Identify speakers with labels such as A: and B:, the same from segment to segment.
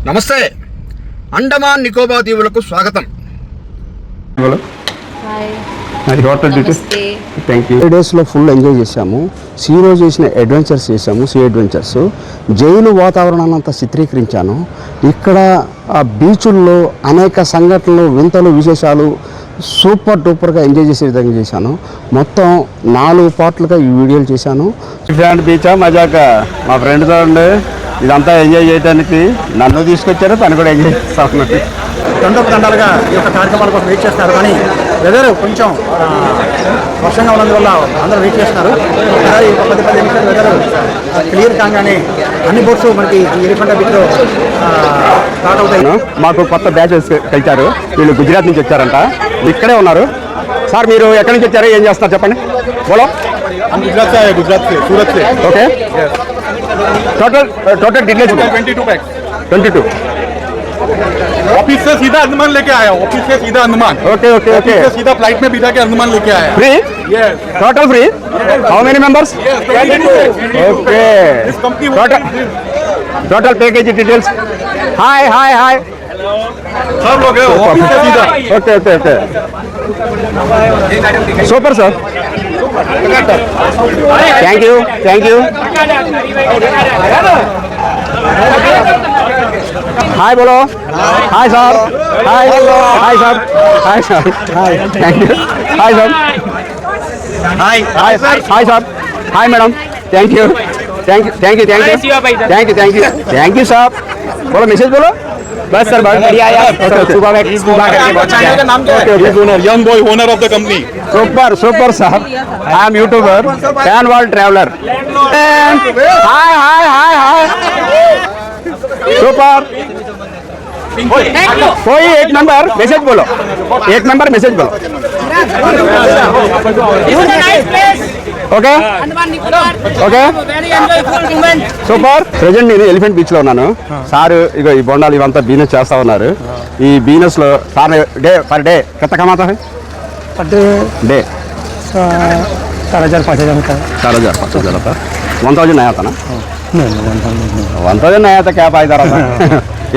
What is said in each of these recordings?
A: నమస్తే. అండమాన్ నికోబార్ దీవులకు స్వాగతం.
B: డేస్లో ఫుల్ ఎంజాయ్ చేసాము. సీలో చేసిన అడ్వెంచర్స్ చేసాము, సీ అడ్వెంచర్స్. జైలు వాతావరణాన్ని అంతా చిత్రీకరించాను. ఇక్కడ ఆ బీచుల్లో అనేక సంఘటనలు, వింతలు, విశేషాలు సూపర్ డూపర్గా ఎంజాయ్ చేసే విధంగా చేశాను. మొత్తం 4 పార్ట్లుగా ఈ వీడియోలు చేశాను. బీచా మజాక మా ఫ్రెండ్తో ఉండే ఇదంతా ఎంజాయ్ చేయడానికి నన్ను తీసుకొచ్చారు, తను కూడా ఎంజాయ్ చేస్తా ఉన్నాడు.
C: తండాలుగా ఈ యొక్క కార్యక్రమాల కోసం వెయిట్ చేస్తున్నారు. కానీ వెదర్ కొంచెం వర్షంగా ఉన్నందువల్ల అందరూ వెయిట్ చేస్తున్నారు. ఈ 10 నిమిషాలు వెదర్ క్లియర్ కాగానే అన్ని బోట్స్ మనకి ఈ ఎలిఫెంటా బీచ్లో స్టార్ట్ అవుతాయి.
B: మాకు కొత్త బ్యాచెస్ కలిచారు. వీళ్ళు గుజరాత్ నుంచి వచ్చారంట, ఇక్కడే ఉన్నారు. సార్ మీరు ఎక్కడి నుంచి వచ్చారు, ఏం చేస్తున్నారు చెప్పండి. బోలో.
C: गुजरात से सूरत से.
B: ఓకే. Total details 22.
C: ऑफिस से सीधा अंडमान लेके आया. ऑफिस से सीधा अंडमान.
B: Okay okay okay.
C: सीधा फ्लाइट में बिठा के अंडमान लेके आया.
B: Free?
C: Yes.
B: Total free? How many members? Okay. Total package details. Hi hi hi.
C: सब लोग हैं ऑफिस से सीधा.
B: Okay okay okay. Super sir. Thank you thank you. Hi बोलो. Hi sir. Hi hi sir. Hi sir. Hi thank you. Hi sir. Hi hi sir. Hi sir. Hi madam. Thank you thank you thank you thank you thank you thank you thank you साहब. बोलो message बोलो. बस sir बहुत बढ़िया यार.
C: Young boy owner of the company.
B: Super super साहब. I am youtuber fan world traveller. Hi hi hi hi. Super. कोई एक नंबर मैसेज बोलो. एक नंबर मैसेज बोलो. Okay okay super. ప్రెజెంట్ నేను ఎలిఫెంట్ బీచ్ లో ఉన్నాను. సార్ ఇగో ఈ బొండాలు ఇవంతా బిజినెస్ చేస్తా ఉన్నారు. ఈ బిజినెస్ లో సార్ డే పర్ డే कितना कमाता है?
D: पर डे 4,000-5,000 होता है.
B: 4,000-5,000 होता. 1,000 नहीं आता ना?
D: नहीं
B: 1,000 नहीं आता क्या फायदा रहा?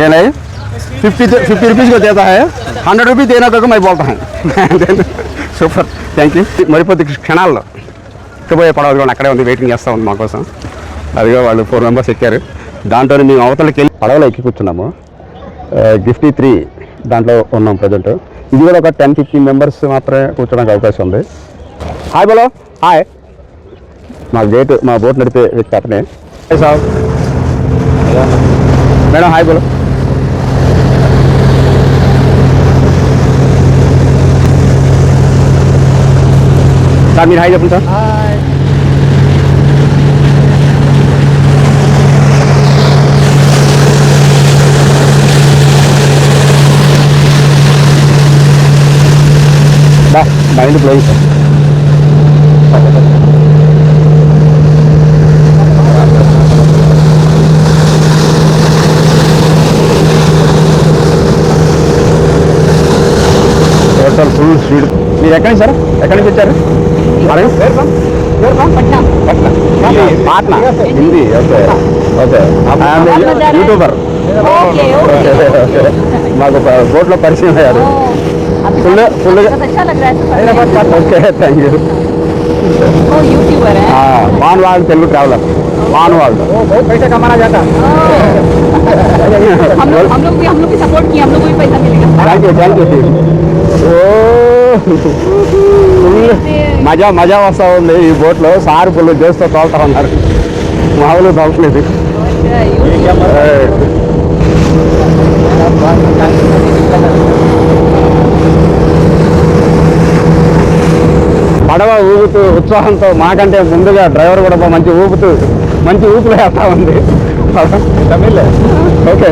B: ये नहीं 50 रुपीज़ को देता है. 100 रुपीज़ देना तो मैं बोलता हूँ. Super thank you. మరిపోతే క్షణాల్లో ఎక్కిపోయే పడవ కూడా అక్కడే ఉంది, వెయిటింగ్ చేస్తూ ఉంది మా కోసం. అదిగా వాళ్ళు 4 మెంబర్స్ ఎక్కారు. దాంట్లో మేము అవతలకి వెళ్ళి పడవలో ఎక్కి కూర్చున్నాము. గిఫ్టీ 3 దాంట్లో ఉన్నాం ప్రజెంట్. ఇది కూడా ఒక 10-15 మెంబర్స్ మాత్రమే కూర్చోడానికి అవకాశం ఉంది. హాయ్ బోలో. హాయ్. మా బోట్ నడిపే వ్యక్తి అతనే. Hi sir. మేడం హాయ్ బోలో. సార్ మీరు హాయ్ చెప్పండి sir. Mind playing sir. Total full speed. మీరు ఎక్కడి సార్, ఎక్కడి నుంచి వచ్చారు? Patna Hindi. Okay okay. YouTuber. మాకు బోట్లో పరిచయం అయ్యారు. ఫుల్గా ఓకే థ్యాంక్ యూ. పాన్ వాళ్ళ తెలుగు ట్రావెలర్. పాన్ వాళ్ళ
C: पैसा कमाना जाता.
E: हम लोग भी सपोर्ट किए, हम लोग को भी पैसा मिलेगा.
B: Thank you. ఓ మజా మజా వస్తూ ఉంది ఈ బోట్లో. సార్ ఫుల్ జోస్తో తోలుతా ఉన్నారు, మామూలు తోలట్లేదు. పడవ ఊగుతూ ఉత్సాహంతో మాకంటే ముందుగా డ్రైవర్ కూడా మంచి ఊపులు వేస్తూ ఉంది. తమిళ్ ఓకే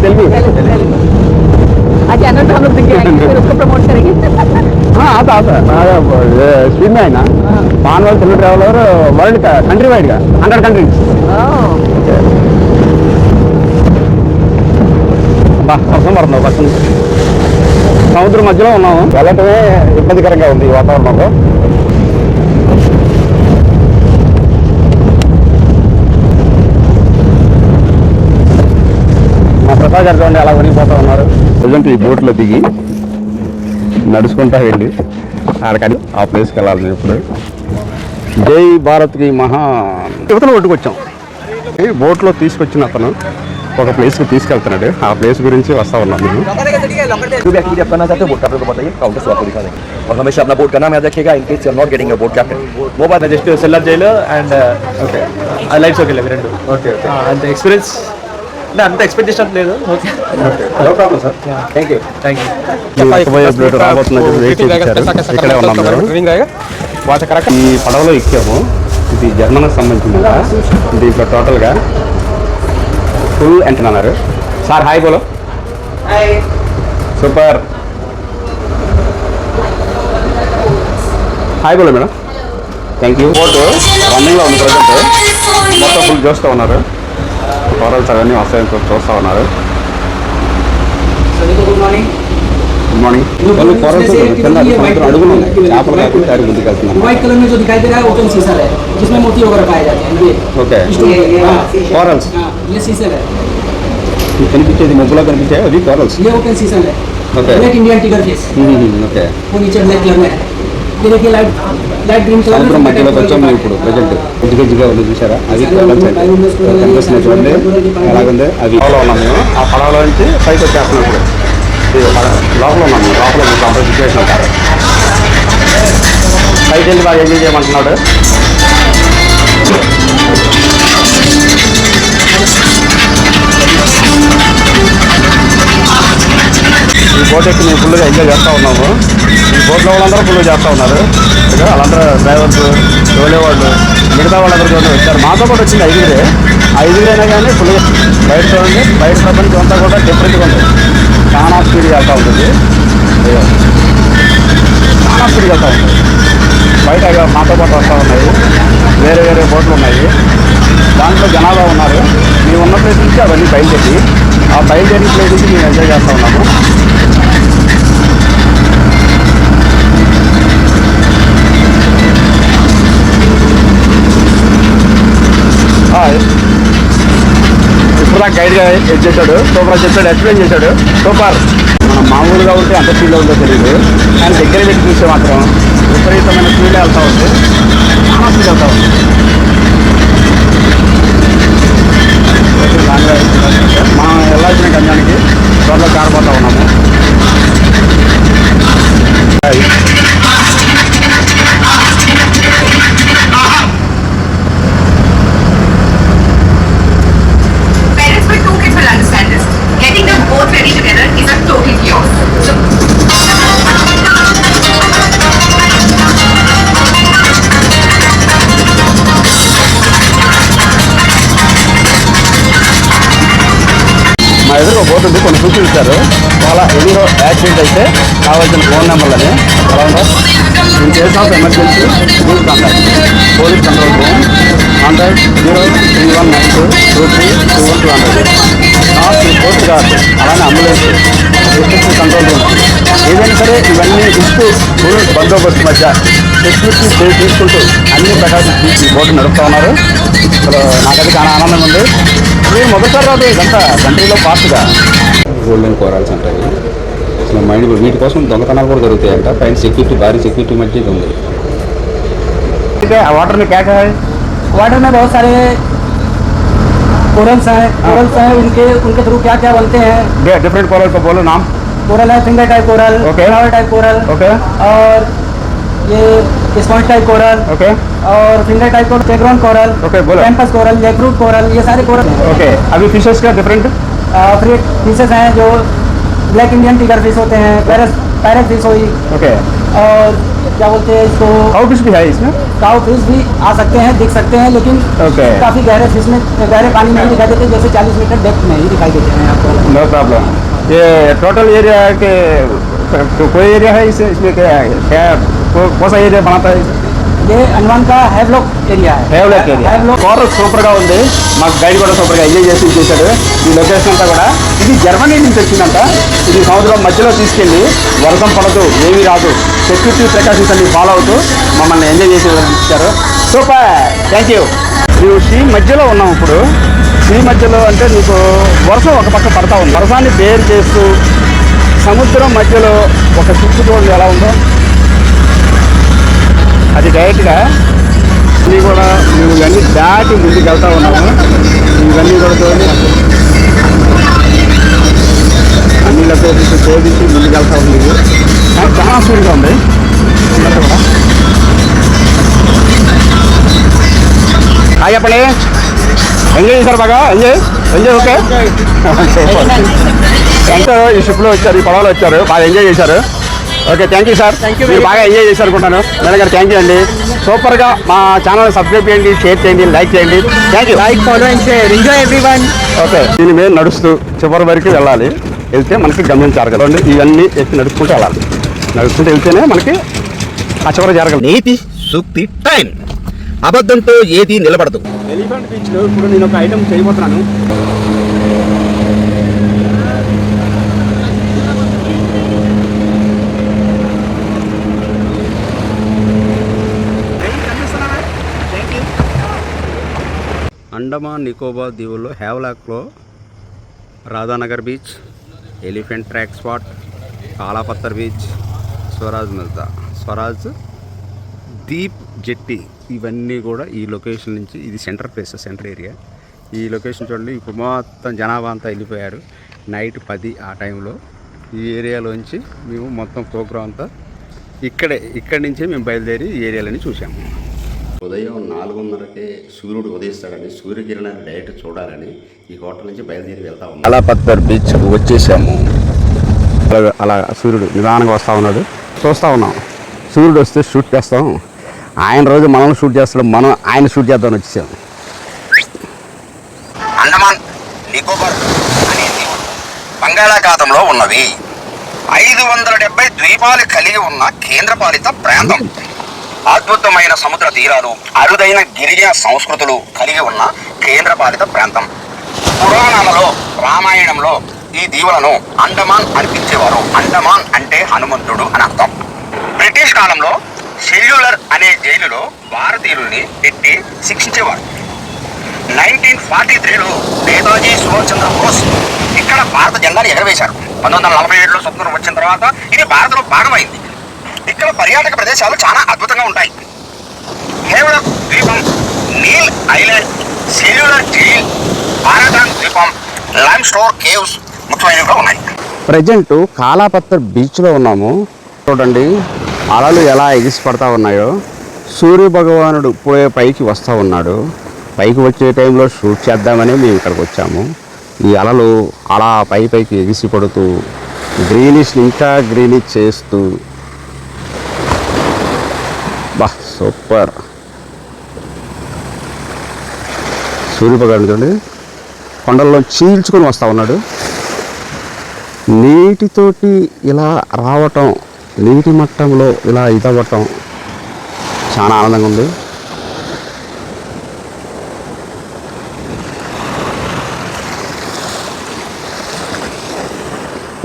B: తెలుగు.
E: अच्छा तो हम लोग फिर उसको प्रमोट करेंगे.
B: हाँ आता स्वीन में है ना. पान वाल Telugu traveller world country wide గా 100 కంట్రీస్. వర్షం పడుతున్నావు. వర్షం సముద్రం మధ్యలో ఉన్నాము. వెళ్ళటమే ఇబ్బందికరంగా ఉంది ఈ వాతావరణంలో. ప్రజలు చూడండి అలా వణిగిపోతూ ఉన్నారు. ప్రజెంట్ ఈ బోట్లో దిగి నడుచుకుంటా వెళ్ళి ఆడకని ఆ ప్లేస్కి వెళ్ళాలి. ఇప్పుడు జై భారత్కి మహా యువతను ఒడ్డుకొచ్చాం. బోట్లో తీసుకొచ్చిన అతను ఒక ప్లేస్కి తీసుకెళ్తున్నాడు. ఆ ప్లేస్ గురించి వస్తా ఉన్నాను నేను.
F: जो भी एक्टिविटी आप करना चाहते हो बोट कैप्टन को बताइए, काउंटर से आपको दिखा देंगे. और हमेशा अपना बोट का नाम याद रखिएगा in case you are not getting a boat captain.
G: Mobile just cellar jailer and
F: Okay.
G: I lights okay రెండు.
F: Okay.
G: And the experience అంటే అంత ఎక్స్పెక్టేషన్ లేదు. Okay
F: No problem, sir. Thank you.
G: Thank you.
B: ఎక్కబోయే flight రాబోతున్నట్టు wait చేశారు. ఇక్కడే ఉన్నాం మేము. ఈ పడవలో ఎక్కాము. ఇది జర్మనీకి సంబంధించిన దీంట్లో టోటల్గా ఫుల్ ఎంటర్ అన్నారు. సార్ హాయ్ బోలో. సూపర్ హాయ్ బోలో మేడం. Thank you. బోట్ రన్నింగ్లో ఉంది ప్రజెంట్. మొత్తం ఫుల్ చూస్తూ ఉన్నారు. కోరల్స్ అవన్నీ వస్తాయని చూస్తూ ఉన్నారు. Good morning. వాళ్ళు కోరల్స్ కింద సముద్రం అడుగులు ఉన్నాయి. చేపలు కాకుండా దారి ముందుకు వెళ్తున్నారు.
H: व्हाइट कलर में जो दिखाई दे रहा है ओपन सीसल है जिसमें मोती वगैरह पाए जाते हैं ये
B: ఓకే కోరల్స్
H: ये सीसल है
B: కనిపించేది మధ్యలో కనిపించాయి అవి కోరల్స్.
H: ये ओपन सीसल है
B: Okay.
H: Black Indian tiger fish
B: okay
H: वो नीचे ब्लैक कलर में है ये देखिए लाइट ग्रीन कलर
B: సముద్రం మధ్యలోకి వచ్చాం మేము ఇప్పుడు ప్రజెంట్. గజ్జిగా ఉంది చూసారా అవి కోరల్స్ అంటే కనిపిస్తున్నాయి. చూడండి ఎలాగుంది అవి. పడవలో ఉన్నాం మేము. ఆ పడవలో నుంచి పైకి వచ్చేస్తున్నాం ఇప్పుడు. లోపల ఉన్నాం మేము. లోపల లోపల సిచ్యువేషన్ అంటారు. పైకి వెళ్ళి బాగా ఎంజాయ్ చేయమంటున్నాడు. ఈ బోట్ ఎక్కి మేము ఫుల్గా ఎంజాయ్ చేస్తూ ఉన్నాము. ఈ బోట్లో వాళ్ళందరూ ఫుల్గా చేస్తూ ఉన్నారు. ఇక్కడ వాళ్ళందరూ డ్రైవర్స్ తోలేవాళ్ళు మిగతా వాళ్ళందరూ చూడండి వచ్చారు. మాతో కూడా వచ్చింది 5 అయినా కానీ ఫుల్గా బయట చూడండి. బయట ప్రపంచం అంతా కూడా డిఫరెంట్గా ఉంది. చాలా స్పీడ్ వెళ్తూ ఉంటుంది. చాలా స్పీడ్ వెళ్తూ ఉంటుంది. బయట మాతో పాటు వస్తూ ఉన్నాయి. వేరే వేరే బోట్లు ఉన్నాయి. దాంట్లో జనాభా ఉన్నారు. మేము ఉన్న ప్లేస్ నుంచి అవన్నీ బయలుదేరి ఆ బయలుదేరిన ప్లేస్ నుంచి మేము ఎంజాయ్ చేస్తూ ఉన్నాము. ఇప్పుడు దాకా గైడ్గా చేశాడు. సూపర్ చెప్పాడు, ఎక్స్ప్లెయిన్ చేశాడు. సూపర్. మనం మామూలుగా ఉంటే ఎంత స్పీడ్లో ఉందో తెలియదు. కానీ దగ్గర పెట్టి చూస్తే మాత్రం విపరీతమైన స్పీడ్లో వెళ్తూ ఉంది. చాలా స్పీడ్ వెళ్తూ ఉంది. మనం వెళ్ళాల్సిన గమ్యానికి త్వరలో కారిపోతూ ఉన్నాము.
I: Parents with 2 kids will understand this. Getting them both ready together is a total chaos. So
B: మా ఎదురు బోట్ ఉంది. కొన్ని సూచనలు ఇచ్చారు. చాలా ఎదురు యాక్సిడెంట్ అయితే కావాల్సిన ఫోన్ నెంబర్లని ఎలా ఉందో in case of emergency rule contact police control room contact 03192232100 coast guard అలానే అంబులెన్స్ డిస్ట్రిక్ట్ కంట్రోల్ రూమ్ ఏదైనా సరే ఇవన్నీ ఇస్తూ ఫుల్ బందోబస్తు మధ్య సెక్యూరిటీ సేఫ్ తీసుకుంటూ అన్ని ప్రకాశం ఈ బోటు నడుపుతూ ఉన్నారు. అసలు నాకైతే చాలా ఆనందంగా ఉంది. ఇది మొదటిసారి రాదు ఇదంతా కంట్రీలో ఫాస్ట్గా. గోల్డెన్ కోరాల్స్ అంటాయి. అసలు మైండ్ వీటి కోసం దొంగతనాలు కూడా జరుగుతాయంట. పైన సెక్యూరిటీ భారీ సెక్యూరిటీ మధ్య ఇది ఉంది. వాటర్ में क्या क्या है?
H: वाटर में बहुत सारे कोरल्स हैं उनके थ्रू क्या क्या बनते हैं.
B: डिफरेंट कोरल को बोलो नाम.
H: कोरल है finger type coral, flower type coral, और ये स्पॉन्ज टाइप कोरल, और फिंगर टाइप कोरल, चेकरॉन coral, campus coral, jackfruit coral, ये सारे कोरल हैं.
B: अभी फिशेस का डिफरेंट
H: फिशेस हैं जो ब्लैक इंडियन टिगर फिश होते हैं, पैरट फिश हुई, और क्या बोलते हैं इसको
B: काउ फिश भी है इसमें.
H: काउ फिश भी आ सकते हैं, दिख सकते हैं, लेकिन काफ़ी गहरे फिश में गहरे पानी में नहीं दिखाई देते. जैसे 40 मीटर डेप्थ में ही दिखाई देते हैं आपको.
B: No problem. ये टोटल एरिया के कोई एरिया है इसमें क्या कौन सा एरिया बनाता है?
H: ये अंडमान का हैवलॉक एरिया है.
B: కోరల్ సూపర్గా ఉంది. మాకు గైడ్ కూడా సూపర్గా ఎంజాయ్ చేసి చేశాడు. ఈ లొకేషన్ అంతా కూడా ఇది జర్మనీ నుంచి వచ్చిందంట. ఇది సముద్రం మధ్యలో తీసుకెళ్ళి వర్షం పడదు, ఏమీ రాదు, సెక్యూరిటీ ప్రికాషన్స్ అన్ని ఫాలో అవుతూ మమ్మల్ని ఎంజాయ్ చేసి ఇచ్చారు. Super, thank you. సీ మధ్యలో ఉన్నాం ఇప్పుడు. సీ మధ్యలో అంటే నీకు వర్షం ఒక పక్క పడతా ఉంది. వర్షాన్ని బేర్ చేస్తూ సముద్రం మధ్యలో ఒక షిప్ చూడండి ఎలా ఉందో. అది డైరెక్ట్గా ఇవన్నీ కూడా మేము ఇవన్నీ దాటి ముందుకు వెళ్తా ఉన్నాము. ఇవన్నీ కూడా చూడండి అన్ని లొకేషన్స్ శోధించి ముందుకు వెళ్తా ఉంది. కానీ చాలా స్పీడ్గా ఉంది అందరూ కూడా. హాయ్ చెప్పండి. ఎంజాయ్ చేశారు బాగా? Enjoy okay. ఎంతో ఈ షిప్లో వచ్చారు, ఈ పడవలో వచ్చారు, బాగా ఎంజాయ్ చేశారు. Okay, thank you sir. మీరు బాగా ఎంజాయ్ చేశారు అనుకుంటాను. మేడం గారు థ్యాంక్ యూ అండి. సూపర్గా మా ఛానల్ సబ్స్క్రైబ్ చేయండి, షేర్ చేయండి, లైక్ చేయండి. Thank you.
H: Like, follow and share. Enjoy everyone.
B: Okay, దీని మీద నడుస్తూ చివరి వరకు వెళ్ళాలి. వెళ్తే మనకి గమనించారు కదండి. ఇవన్నీ ఎక్కి నడుచుకుంటూ వెళ్ళాలి. నడుచుకుంటూ వెళ్తేనే మనకి ఆ చివరి జరగదు.
A: నీతి సూక్తి టైం. అబద్ధంతో ఏది నిలబడదు.
B: ఎలిఫెంట్ బీచ్లో ఇప్పుడు నేను ఒక ఐటమ్ చేయబోతున్నాను. అండమాన్ నికోబార్ దీవుల్లో హ్యావ్లాక్లో Radhanagar beach, elephant track spot, Kalapathar beach, Swaraj Dweep jetty, ఇవన్నీ కూడా ఈ లొకేషన్ నుంచి, ఇది సెంటర్ ఏరియా. ఈ లొకేషన్ చూడండి. ఇప్పుడు మొత్తం జనాభా అంతా వెళ్ళిపోయారు. నైట్ 10 ఆ టైంలో ఈ ఏరియాలోంచి మేము మొత్తం ప్రోగ్రాం అంతా ఇక్కడి నుంచే మేము బయలుదేరి ఈ ఏరియాలని చూసాము. ఉదయం 4:30కే సూర్యుడు ఉదయిస్తాడని, సూర్యకిరణాన్ని డైరెక్ట్ చూడాలని ఈ హోటల్ నుంచి బయలుదేరి వెళ్తా ఉన్నాం. కాలాపత్తర్ బీచ్ వచ్చేసాము. అలా సూర్యుడు నిదానంగా వస్తూ ఉన్నాడు, చూస్తూ ఉన్నాం. సూర్యుడు వస్తే షూట్ చేస్తాం. ఆయన రోజు మనం షూట్ చేస్తాం, మనం ఆయన షూట్ చేద్దామని వచ్చేసాం.
A: అండమాన్ నికోబార్ అనే దీవులు బంగాళాఖాతంలో ఉన్నవి. 570 ద్వీపాలు కలిగి ఉన్న కేంద్రపాలిత ప్రాంతం. అద్భుతమైన సముద్ర తీరాలు, అరుదైన గిరిజన సంస్కృతులు కలిగి ఉన్న కేంద్రపాలిత ప్రాంతం. పురాణాలలో, రామాయణంలో ఈ దీవులను అండమాన్ అని పిలిచేవారు. అండమాన్ అంటే హనుమంతుడు అని అర్థం. బ్రిటిష్ కాలంలో సెల్యులర్ అనే జైలులో భారతీయుల్ని పెట్టి శిక్షించేవారు. 1943లో నేతాజీ సుభాష్ చంద్ర బోస్ ఇక్కడ భారత జెండాను ఎగరవేశారు. 1947లో స్వతంత్రం వచ్చిన తర్వాత ఇది భారత్లో భాగమైంది. ఇక్కడ పర్యాటక ప్రదేశాలు చాలా అద్భుతంగా ఉంటాయి. కేవలం ద్వీపం, నీల్ ఐలాండ్, సెల్యులర్ జైల్, పారాడాంగ్ ద్వీపం, లైమ్ స్టోర్ కేవ్స్ ముఖ్యమైనవిగా ఉన్నాయి.
B: ప్రజెంట్ కాలాపత్తర్ బీచ్లో ఉన్నాము. చూడండి అలలు ఎలా ఎగిసి పడతా ఉన్నాయో. సూర్య భగవానుడు ఇప్పుడే పైకి వస్తూ ఉన్నాడు. పైకి వచ్చే టైంలో షూట్ చేద్దామని మేము ఇక్కడికి వచ్చాము. ఈ అలలు అలా పైకి ఎగిసి పడుతూ గ్రీనిష్ ఇంకా గ్రీనిష్ చేస్తూ బా సూపర్. సూర్యభగవానుడు చూడండి కొండల్లో చీల్చుకొని వస్తూ ఉన్నాడు. నీటితోటి ఇలా రావటం, నీటి మట్టంలో ఇలా ఇదవ్వటం చాలా ఆనందంగా ఉంది.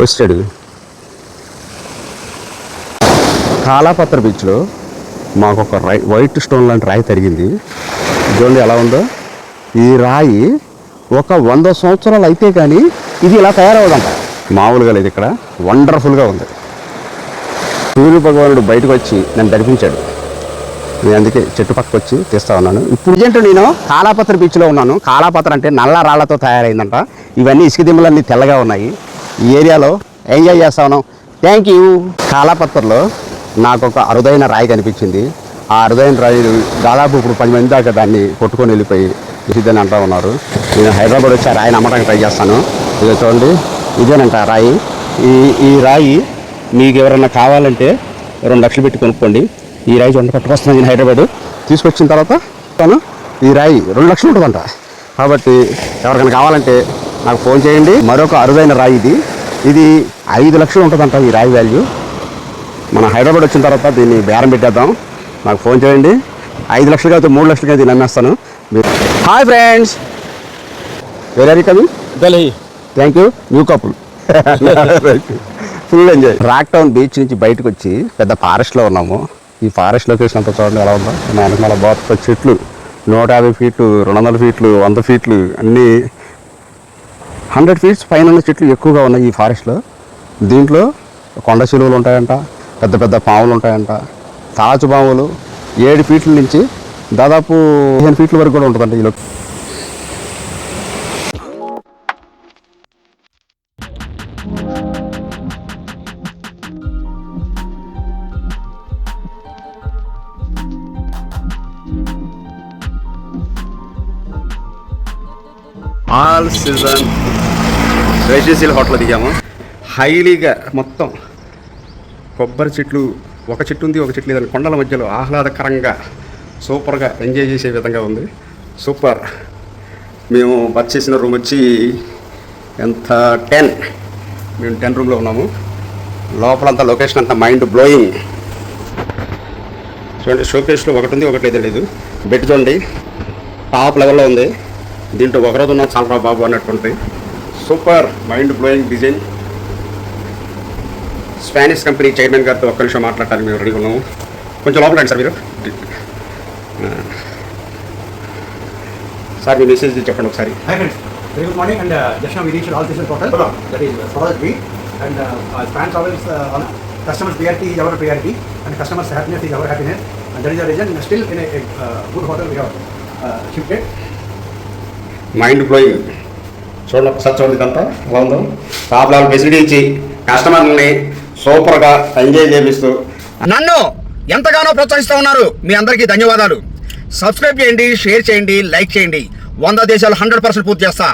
B: వచ్చాడు కాలాపత్ర బీచ్లో మాకు ఒక వైట్ స్టోన్ లాంటి రాయి తరిగింది. చూడండి ఎలా ఉందో. ఈ రాయి ఒక 100 సంవత్సరాలు అయితే కానీ ఇది ఇలా తయారవదంట. మామూలుగా లేదు, ఇక్కడ వండర్ఫుల్గా ఉంది. సూర్య భగవానుడు బయటకు వచ్చి నన్ను దర్శించాడు. నేను అందుకే చెట్టు పక్కకు వచ్చి తీస్తా ఉన్నాను. ఇప్పుడు ప్రజెంట్ నేను కాలాపత్ర బీచ్లో ఉన్నాను. కాలాపత్ర అంటే నల్ల రాళ్లతో తయారైందంట. ఇవన్నీ ఇసుక దిమ్మలన్నీ తెల్లగా ఉన్నాయి. ఈ ఏరియాలో ఎంజాయ్ చేస్తా ఉన్నాం. Thank you. కాలాపత్రలో నాకు ఒక అరుదైన రాయి కనిపించింది. ఆ అరుదైన రాయి దాదాపు ఇప్పుడు 10 మంది దాకా దాన్ని కొట్టుకొని వెళ్ళిపోయి ఇదని అంటూ ఉన్నారు. నేను హైదరాబాద్ వచ్చి ఆ రాయిని అమ్మడానికి ట్రై చేస్తాను. ఇక చూడండి ఇదేనంట రాయి. ఈ రాయి మీకు ఎవరైనా కావాలంటే 2 లక్షలు పెట్టి కొనుక్కోండి. ఈ రాయి చూడండి పట్టుకొస్తున్నాను నేను హైదరాబాద్. తీసుకొచ్చిన తర్వాత తను ఈ రాయి 2 లక్షలు ఉంటుందంట. కాబట్టి ఎవరికైనా కావాలంటే నాకు ఫోన్ చేయండి. మరొక అరుదైన రాయి ఇది 5 లక్షలు ఉంటుందంట ఈ రాయి వాల్యూ. మనం హైదరాబాద్ వచ్చిన తర్వాత దీన్ని బేరం పెట్టేద్దాం. నాకు ఫోన్ చేయండి. 5 లక్షలు కాదు 3 లక్షలకి దీన్ని అమ్మేస్తాను. Hi friends, where are you coming? Delhi. Thank you. New couple. Full enjoy. Rock town beach నుంచి బయటకు వచ్చి పెద్ద ఫారెస్ట్లో ఉన్నాము. ఈ ఫారెస్ట్ లొకేషన్ అంతా చూడండి ఎలా ఉందో. వెనకాల బాగా చెట్లు 150 ఫీట్లు, 200 ఫీట్లు, 100 ఫీట్లు అన్నీ 100 feet పైన ఉన్న చెట్లు ఎక్కువగా ఉన్నాయి ఈ ఫారెస్ట్లో. దీంట్లో కొండ చిలువలు ఉంటాయంట, పెద్ద పెద్ద పాములు ఉంటాయంట, తాచు పాములు 7 feet నుంచి దాదాపు 15 feet వరకు కూడా ఉంటుందంట ఈలో. ఆల్ సీజన్ రెసిడెన్షియల్ హోటల్ దిగాము. హైలీగా మొత్తం కొబ్బరి చెట్లు, ఒక చెట్టు ఉంది ఒక చెట్టు లేదని, కొండల మధ్యలో ఆహ్లాదకరంగా సూపర్గా ఎంజాయ్ చేసే విధంగా ఉంది. సూపర్. మేము బస్ చేసిన రూమ్ వచ్చి ఎంత 10, మేము 10 రూమ్లో ఉన్నాము. లోపలంతా లొకేషన్ అంతా మైండ్ బ్లోయింగ్. చూడండి, షోకేస్లో ఒకటి ఉంది ఒకటి లేదు. బెడ్ చూడండి టాప్ లెవెల్లో ఉంది. దీంట్లో ఒకరోజు ఉన్నాం చాలరా బాబు అన్నట్టుంది. Super mind blowing design. Spanish company chairman గారితో ఒక్క నిమిషం మాట్లాడటానికి మేము రెడీగా ఉన్నాము. కొంచెం లోపల రండి సార్ మీరు. సార్ మీ మెసేజ్ చెప్పండి ఒకసారి.
C: Hi friends, very good morning and just now we reached all this hotel. That is Swaraj Green and Spanish always customers' priority is our priority and customers' happiness is our happiness, and that is the reason still in a good hotel we have shifted.
B: Mind blowing. చూడండి ఒకసారి చూడండి ఇదంతా ఎలా ఉందో. Top level facility ఇచ్చి కస్టమర్ని సూపర్గా enjoy చేపిస్తూ నన్ను ఎంతగానో ప్రోత్సహిస్తూ ఉన్నారు. మీ అందరికీ ధన్యవాదాలు. సబ్స్క్రైబ్ చేయండి, షేర్ చేయండి, లైక్ చేయండి. 100 దేశాలు 100% పూర్తి చేస్తా.